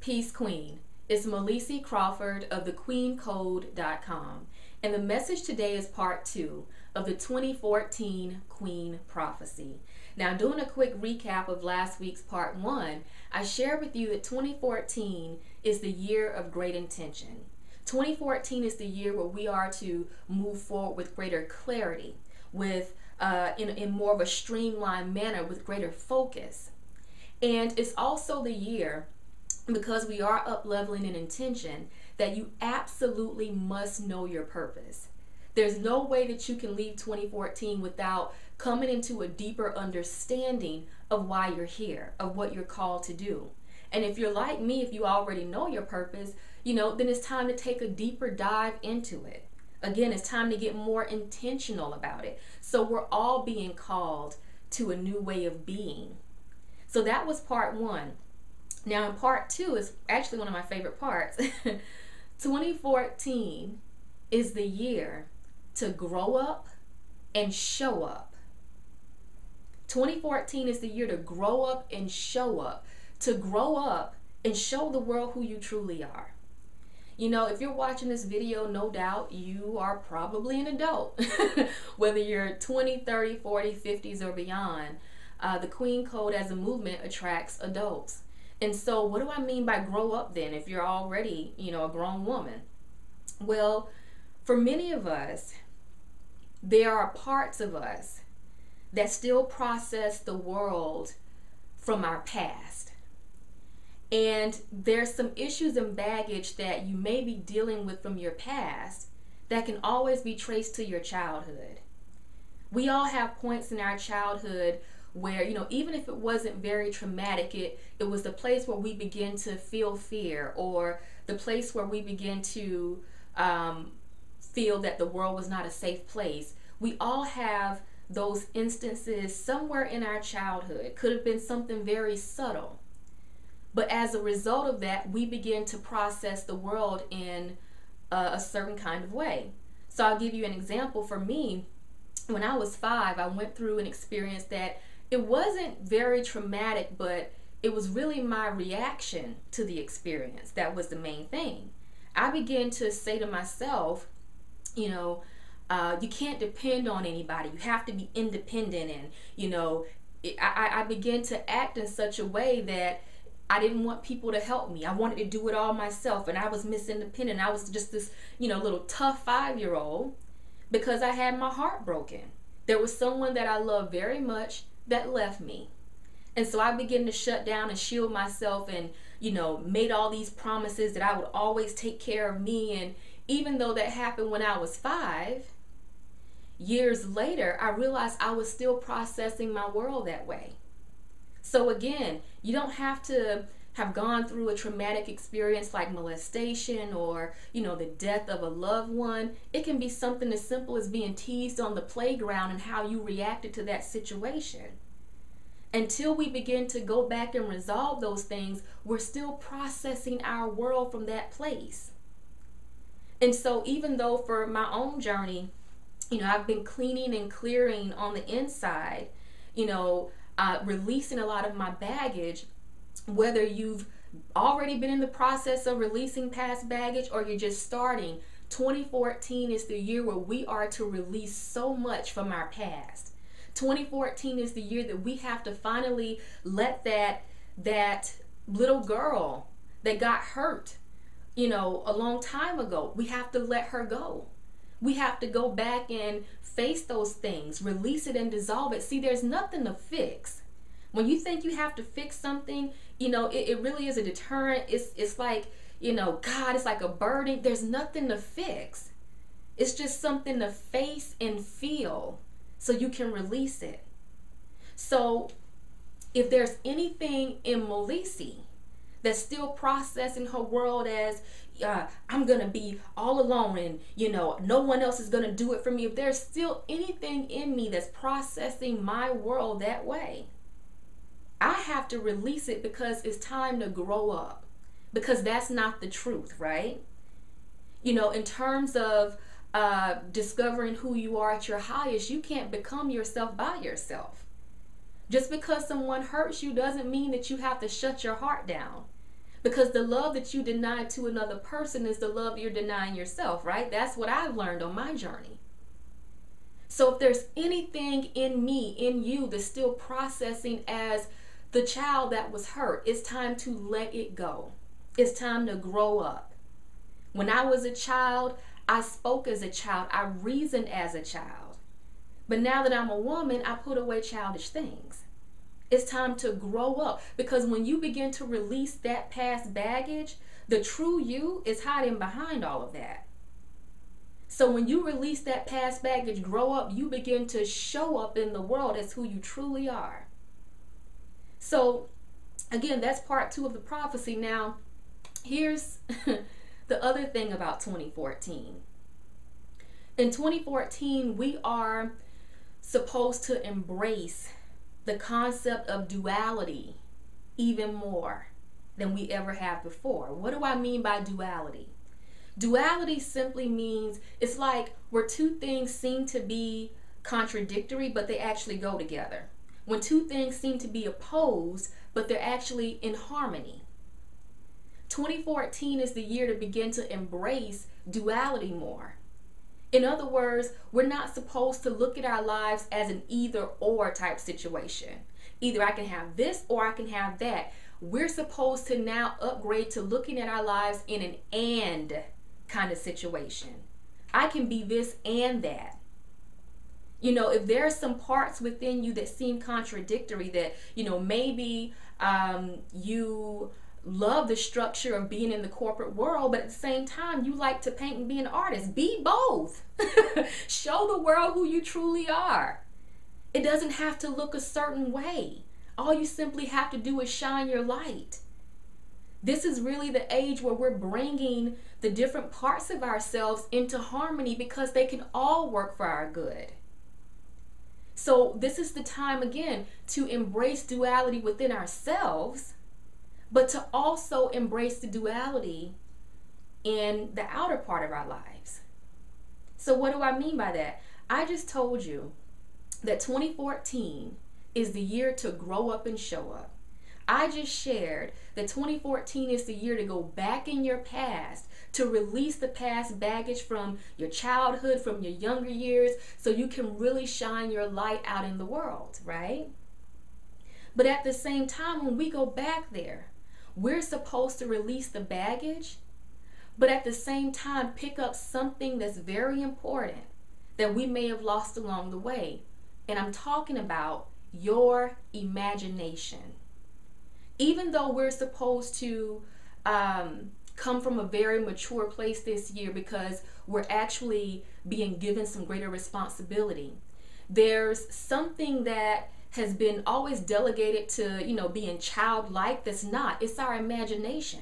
Peace Queen. It's Melissa Crawford of thequeencode.com, and the message today is part 2 of the 2014 Queen Prophecy. Now, doing a quick recap of last week's part 1, I shared with you that 2014 is the year of great intention. 2014 is the year where we are to move forward with greater clarity, with in more of a streamlined manner, with greater focus. And it's also the year, because we are up leveling in intention, that you absolutely must know your purpose. There's no way that you can leave 2014 without coming into a deeper understanding of why you're here, of what you're called to do. And if you're like me, if you already know your purpose, then it's time to take a deeper dive into it. Again, it's time to get more intentional about it. So we're all being called to a new way of being. So that was part 1. Now in part 2 is actually one of my favorite parts. 2014 is the year to grow up and show up. 2014 is the year to grow up and show up. To grow up and show the world who you truly are. If you're watching this video, no doubt you are probably an adult. Whether you're 20, 30, 40, 50s or beyond, the Queen Code as a movement attracts adults. And so what do I mean by grow up then if you're already, a grown woman? Well, for many of us, there are parts of us that still process the world from our past. And there's some issues and baggage that you may be dealing with from your past that can always be traced to your childhood. We all have points in our childhood where, even if it wasn't very traumatic, it was the place where we begin to feel fear, or the place where we begin to feel that the world was not a safe place. We all have those instances somewhere in our childhood. Could have been something very subtle. But as a result of that, we begin to process the world in a certain kind of way. So I'll give you an example. For me, when I was 5, I went through an experience that it wasn't very traumatic, but it was really my reaction to the experience that was the main thing. I began to say to myself, you can't depend on anybody. You have to be independent. And, I began to act in such a way that I didn't want people to help me. I wanted to do it all myself, and I was Miss Independent. I was just this, little tough 5-year-old because I had my heart broken. There was someone that I loved very much that left me. And so I began to shut down and shield myself and, made all these promises that I would always take care of me. And even though that happened when I was 5, years later, I realized I was still processing my world that way. So again, you don't have to have gone through a traumatic experience like molestation or, the death of a loved one. It can be something as simple as being teased on the playground and how you reacted to that situation. Until we begin to go back and resolve those things, we're still processing our world from that place. And so even though for my own journey, I've been cleaning and clearing on the inside, releasing a lot of my baggage, whether you've already been in the process of releasing past baggage or you're just starting, 2014 is the year where we are to release so much from our past. 2014 is the year that we have to finally let that little girl that got hurt, a long time ago, we have to let her go. We have to go back and face those things, release it and dissolve it. See, there's nothing to fix. When you think you have to fix something, it really is a deterrent. It's like, God, it's like a burden. There's nothing to fix. It's just something to face and feel so you can release it. So if there's anything in Melissa that's still processing her world as, I'm going to be all alone and, no one else is going to do it for me. If there's still anything in me that's processing my world that way, I have to release it because it's time to grow up. Because that's not the truth, right? In terms of discovering who you are at your highest, you can't become yourself by yourself. Just because someone hurts you doesn't mean that you have to shut your heart down. Because the love that you deny to another person is the love you're denying yourself, right? That's what I've learned on my journey. So if there's anything in me, in you, that's still processing as the child that was hurt, it's time to let it go. It's time to grow up. When I was a child, I spoke as a child. I reasoned as a child. But now that I'm a woman, I put away childish things. It's time to grow up, because when you begin to release that past baggage, the true you is hiding behind all of that. So when you release that past baggage, grow up, you begin to show up in the world as who you truly are. So again, that's part 2 of the prophecy. Now, here's the other thing about 2014. In 2014, we are supposed to embrace the concept of duality even more than we ever have before. What do I mean by duality? Duality simply means it's like where two things seem to be contradictory, but they actually go together. When two things seem to be opposed, but they're actually in harmony. 2014 is the year to begin to embrace duality more. In other words, we're not supposed to look at our lives as an either or type situation. Either I can have this or I can have that. We're supposed to now upgrade to looking at our lives in an and kind of situation. I can be this and that. You know, if there are some parts within you that seem contradictory, that, you know, maybe you love the structure of being in the corporate world, but at the same time you like to paint and be an artist. Be both. Show the world who you truly are. It doesn't have to look a certain way. All you simply have to do is shine your light. This is really the age where we're bringing the different parts of ourselves into harmony, because they can all work for our good. So this is the time again to embrace duality within ourselves, but to also embrace the duality in the outer part of our lives. So what do I mean by that? I just told you that 2014 is the year to grow up and show up. I just shared that 2014 is the year to go back in your past, to release the past baggage from your childhood, from your younger years, so you can really shine your light out in the world, right? But at the same time, when we go back there, we're supposed to release the baggage, but at the same time pick up something that's very important that we may have lost along the way. And I'm talking about your imagination. Even though we're supposed to come from a very mature place this year, because we're actually being given some greater responsibility, there's something that has been always delegated to, you know, being childlike that's not. It's our imagination.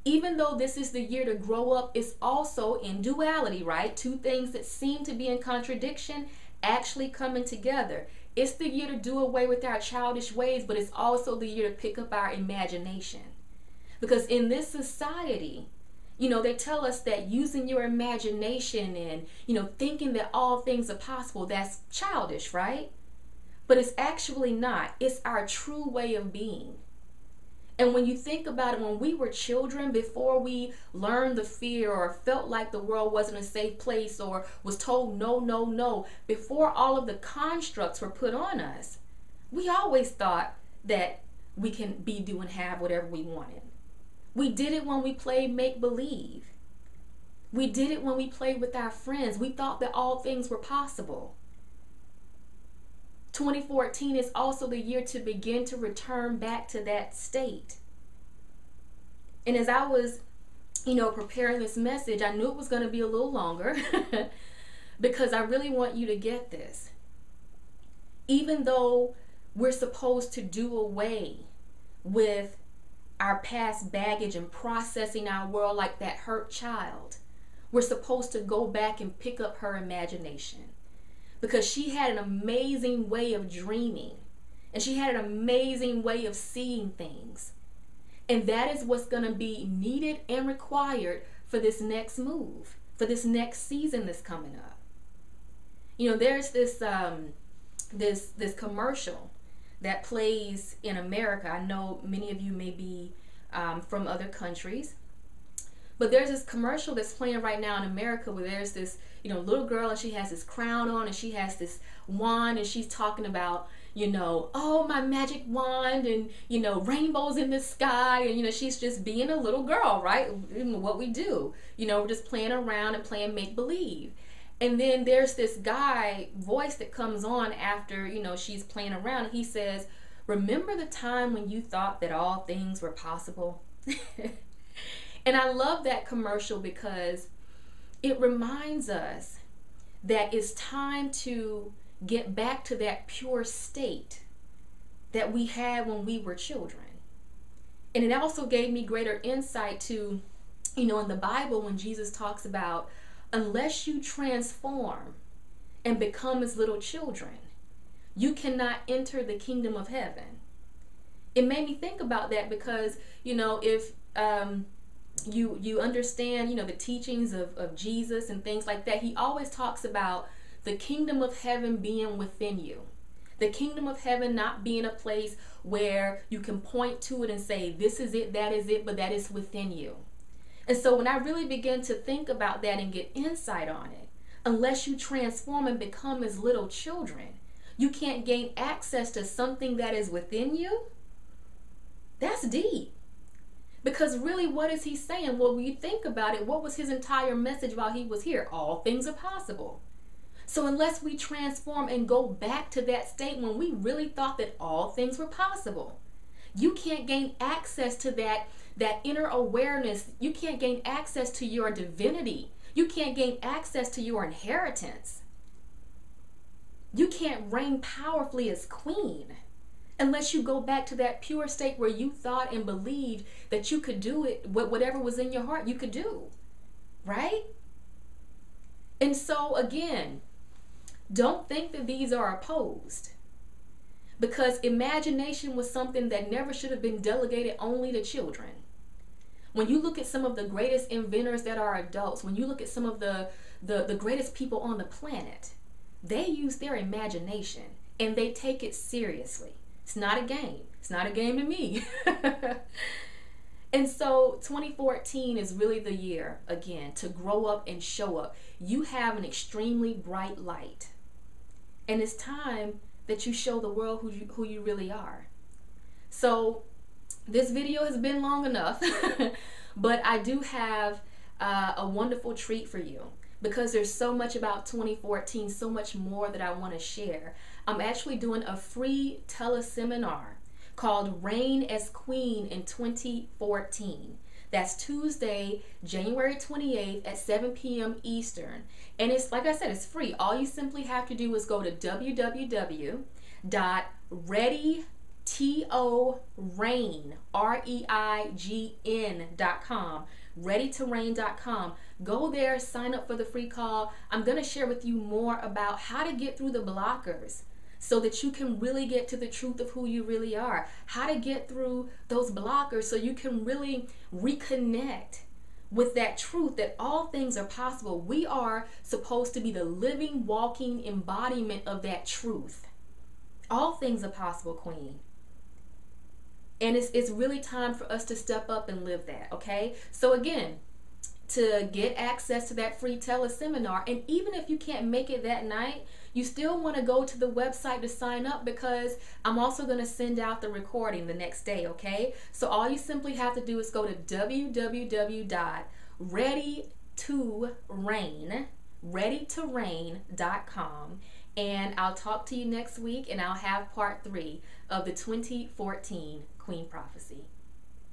Even though this is the year to grow up, it's also in duality, right? Two things that seem to be in contradiction actually coming together. It's the year to do away with our childish ways, but it's also the year to pick up our imagination. Because in this society, you know, they tell us that using your imagination and, you know, thinking that all things are possible, that's childish, right? But it's actually not. It's our true way of being. And when you think about it, when we were children, before we learned the fear or felt like the world wasn't a safe place or was told no, no, no, before all of the constructs were put on us, we always thought that we can be, do, and have whatever we wanted. We did it when we played make-believe. We did it when we played with our friends. We thought that all things were possible. 2014 is also the year to begin to return back to that state. And as I was, you know, preparing this message, I knew it was going to be a little longer because I really want you to get this. Even though we're supposed to do away with our past baggage and processing our world like that hurt child, we're supposed to go back and pick up her imagination. Because she had an amazing way of dreaming. And she had an amazing way of seeing things. And that is what's going to be needed and required for this next move, for this next season that's coming up. You know, there's this this commercial that plays in America. I know many of you may be from other countries. But there's this commercial that's playing right now in America where there's this, little girl, and she has this crown on, and she has this wand, and she's talking about, oh, my magic wand, and, rainbows in the sky, and, she's just being a little girl, right? What we do, we're just playing around and playing make-believe. And then there's this guy voice that comes on after, she's playing around, and he says, remember the time when you thought that all things were possible? And I love that commercial because it reminds us that it's time to get back to that pure state that we had when we were children. And it also gave me greater insight to, in the Bible when Jesus talks about, unless you transform and become as little children, you cannot enter the kingdom of heaven. It made me think about that because, if you understand, the teachings of Jesus and things like that, he always talks about the kingdom of heaven being within you. The kingdom of heaven not being a place where you can point to it and say, this is it, but that is within you. And so when I really begin to think about that and get insight on it, unless you transform and become as little children, you can't gain access to something that is within you. That's deep. Because really, what is he saying? Well, when you think about it, what was his entire message while he was here? All things are possible. So unless we transform and go back to that state when we really thought that all things were possible, you can't gain access to that inner awareness. You can't gain access to your divinity. You can't gain access to your inheritance. You can't reign powerfully as queen unless you go back to that pure state where you thought and believed that you could do it, whatever was in your heart you could do, right? And so again, don't think that these are opposed, because imagination was something that never should have been delegated only to children. When you look at some of the greatest inventors that are adults, when you look at some of the greatest people on the planet, they use their imagination and they take it seriously. It's not a game. It's not a game to me. And so 2014 is really the year, again, to grow up and show up. You have an extremely bright light. And it's time that you show the world who you really are. So this video has been long enough, but I do have a wonderful treat for you, because there's so much about 2014, so much more that I want to share. I'm actually doing a free teleseminar called Reign as Queen in 2014. That's Tuesday, January 28th at 7 p.m. Eastern. And it's, like I said, it's free. All you simply have to do is go to www.reign.com, readytoreign.com. Go there, sign up for the free call. I'm going to share with you more about how to get through the blockers so that you can really get to the truth of who you really are. How to get through those blockers so you can really reconnect with that truth that all things are possible. We are supposed to be the living, walking embodiment of that truth. All things are possible, Queen. And it's really time for us to step up and live that, okay? So again, to get access to that free teleseminar, and even if you can't make it that night, you still want to go to the website to sign up, because I'm also going to send out the recording the next day, okay? So all you simply have to do is go to readytoreign.com, and I'll talk to you next week, and I'll have part 3 of the 2014 Queen Prophecy.